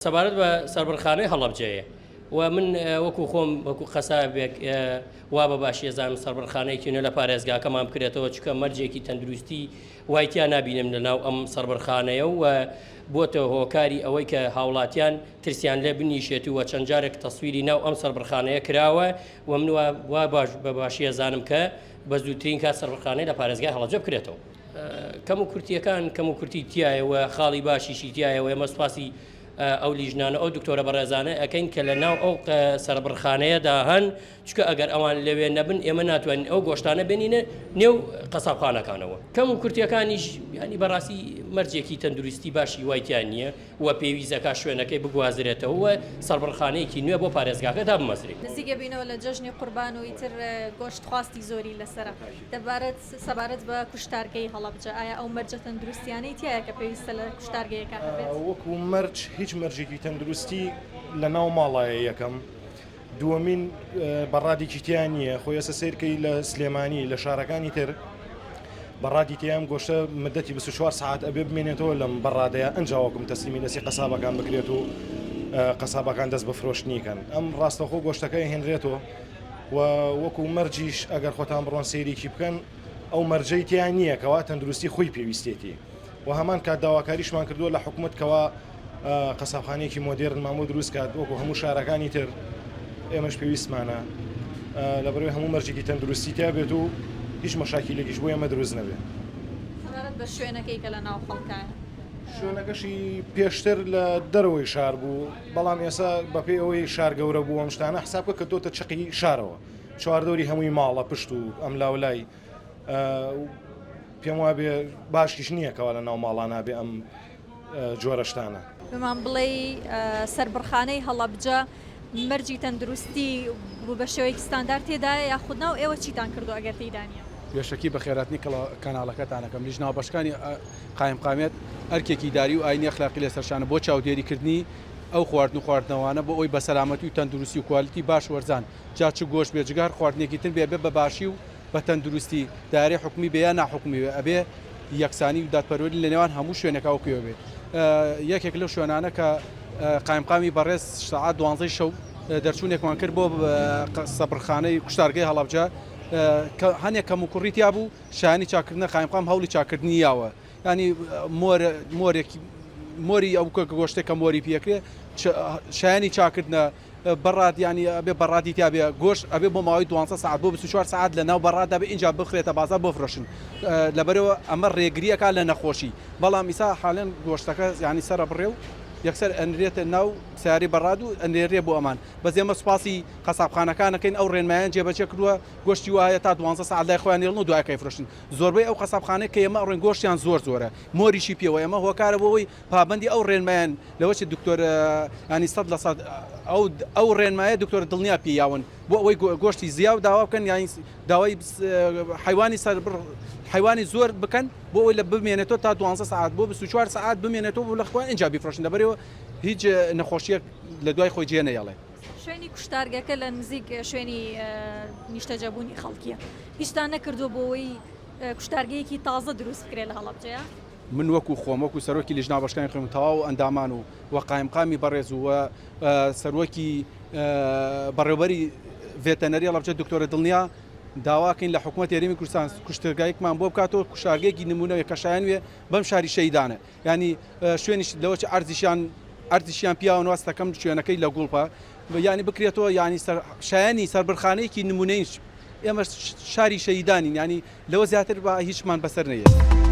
سەبارەت بە سەربڕخانەی هەڵەبجەیە و من وەکو خۆم وەکو قەسابێک وا بە باشی ێزانم سەربڕخانەیەکی نوێ لە پارێزگاکەمان بکرێتەوە چکە مەرجێکی تەندروستی وایتیان نبینم لەناو ئەم سەربڕخانەیە و بۆتە هۆکاری ئەوەی کە هاوڵاتیان ترسیان لێ بنیشێت و چەند جارێک تەسویری ناو ئەم سەربڕخانەیە کراوە و من وا بە باشی ێزانم کە بە زووترین کات سەربڕخانەی لە پارێزگای هەڵەبجە بکرێتەوە. کەم و کورتیەکان کەم و کورتی تایەوە خاڵی باشیشی تایەوە ئێمە سوپاسی ئەو لیژنانە ئەو دکتۆرە بەڕێزانە ئەەکەین کە لە ناو ئەو سەربڕخانەیەدا هەن چکە ئەگەر ئەوان لەوێ نەبن ئێمە ناتوانین ئەو گۆشتانە بێنینە نێو قەسابخانەکانەوە. کەم و کورتیەکانیش ینی بەڕاستی مەرجێکی تەندروستی باشی وایتیان نییە و پێویستەکە شوێنەکەی بگوازرێتەوە و سەربڕخانەیەکی نوێ بۆ پارێزگاکە تا بمەزرێت. نزیکە بینەوە لە جەژنی قوربان و ئیتر گۆشت خواستی زۆری لەسرە سەبارەت بە کوشتارگەی هەڵەبجە ئایا ئەو مەرجە تەندروستیانەی تایە کە پێویستە لە کوشتارگەیەکە بێت؟ وەکو مەرج هیچ مەرجێکی تەندروستی لە ناو ماڵایە یەکەم دووەمین بەڕادێکی تیان نییە خۆی ئێستا سیرکەی لە سلێمانی لە شارەکانی تر بەڕادی تیام گۆشتە مدەتی 24 ساعت ئەبێ بمێنێتەوە لەم بەڕادەیە ئەنجاوەکم تەسلیمی دەستی قەسابەکان بکرێت و قەسابەکان دەست بە فرۆشتنیکەن ئەم ڕاستەخۆ گۆشتەکەی هێنرێتەوە و وەکو مەرجیش ئەگەر خۆتان بڕۆن سەیرێکی بکەن ئەو مەرجەی تیان نییە کەوا تەندروستی خۆی پێویستێتی و هەمان کات داواکاریشمان کردووە لە حکوومەت کەوا قەسابخانەیەکی مۆدێرن مامۆ دروست کات وەکو هەموو شارەکانی تر ئێمەش پێویستمانە لە بەرەوەی هەموو مەرجێکی تەندروستی تا بێت و هیچ مەشاکیلێکیش بۆ ئێمە دروست نەبێت. بە شوێنەکەی کە لە ناو خەڵکایە شوێنەکەشی پێشتر لە دەرەوەی شار بوو بەڵام ئێستا بەپێی ئەوەی شار گەورە بوو ئەم شتانە حساب کە تۆتە چقی شارەوە چواردەوری هەمووی ماڵە پشت و ئەم لاولای پێم وابێ باشیش نییە کەوا لە ناو ماڵان نابێ ئەم جۆرەشتانە. بمان بڵێ سەربڕخانەی هەڵەبجە مەرجی تەندروستی بوو بە شێوەیەکی ستاندارد تێدایە یاخود ناو ئێوە چیتان کردو ئەگەر تێدانە؟ پێشەکی بە خێراتنی کەناڵەکەتانەکەم لیژناو بەشکانی قایمقامێت ئەرکێکی داری و ئاینی ئەخلاقی لەسەرشانە بۆ چاودێریکردنی ئەو خواردن و خواردنەوانە بۆ ئەوی بە سەلامەتی و تەندروستی و کوالیتی باش وەرزان جا چ گۆشت بێجگار خواردنێکی تر بێ بە باشی و بە تەندروستی دارێ حکومی بێ یا ناحکومی ئەبێ یەکسانی و دادپەروەری لە نێوان هەموو شوێنەکە وەکوێ بێت. یەکێک لەو شوێنانە کە قایمقامی بەڕێز ساعات 12 شەو دەرچوونێکمان کرد بۆ سەبڕخانەی کوشتارگەی هەڵەبجە هەنێک کەم و کوڕیتیا بوو شایانی چاکردنە قایمقام هەوڵی چاکردنی یاوە ینی مۆری ئەو گۆشتێک کە مۆری پێکرێ شایانی چاکردنە بەڕاد ینی ئەبێ بەڕادی تا بێ گۆشت ئەبێ بۆ ماوەی 12 ساعت بۆ 24 ساعت لە ناو بەڕادا بێ اینجا بخرێتە بازار بۆ فرۆشن لەبەرەوە ئەمە ڕێگریەکە لە نەخۆشی بەڵام ئیسا حاڵێن گۆشتەکە ینی سەرە بڕێ و یەکسەر ئەنرێتە ناو سیاری بەڕاد و ئەنێرێ بۆ ئەمان بەس ئێمە سوپاسی قەسابخانەکانەکەین ئەو ڕێنمایان جێبەجێ کردووە گۆشتی وایە تا 12 ساعت لای خۆیان نێڵن و دوایەکەی فرۆشن زۆربەی ئەو قەسابخانەی کە ئێمە ڕێن گۆشتیان زۆرە مۆریشی پێوە ئێمە هۆکارە بۆەوەی پابندی ئەو ڕێنمایان لەوەچ دکتۆر ینی 100% ئەو ڕێنمایە دکتۆر دڵنیا پێیاون بۆ ئەوەی گۆشتی زیاو داوا بکەن یانی داوای حیوانی زۆر بکەن بۆ ئەوی لە بمێنێتەوە تا 12 ساعت بۆ 24 ساعت بمێنێتەوە بۆ لە خۆیان اینجا بیفرۆشن دەبەرەوە هیچ نەخۆشیەک لە دوای خۆی جێ نەیەڵێ. شوێنی کوشتارگەکە لە نزیک شوێنی نیشتەجەبوونی خەڵکیە هیچتان نەکردو بۆ ئەوەی کوشتارگەیەکی تازە دروست بکرێت لە هەڵەبجەیە؟ من وەکو خۆم وەکو سەرۆکی لیژناو بەشکانی خوێن تەواو و ئەندامان و قایمقامی بەڕێز و سەرۆکی بەڕێوەبەری ڤێتەنەری هەڵەبجە دکتۆرە دڵنیا داواکەین لە حکوومەت یاریمی کوردستان کوشتارگایەکمان بۆ بکاتەوە کوشتارگەیەکی نمونەوەی کە شایان وێ بەم شاری شەیدانە ینی شوێنی لەوە ئەرزیشیان پیاوە نواستەکەم شوێنەکەی لە گوڵپە ینی بکرێتەوە ینی شایانی سەربڕخانەیەکی نمونەی ئێمە شاری شەیدانین ینی لەوە زیاتر بە هیچمان بەسەر نەیە.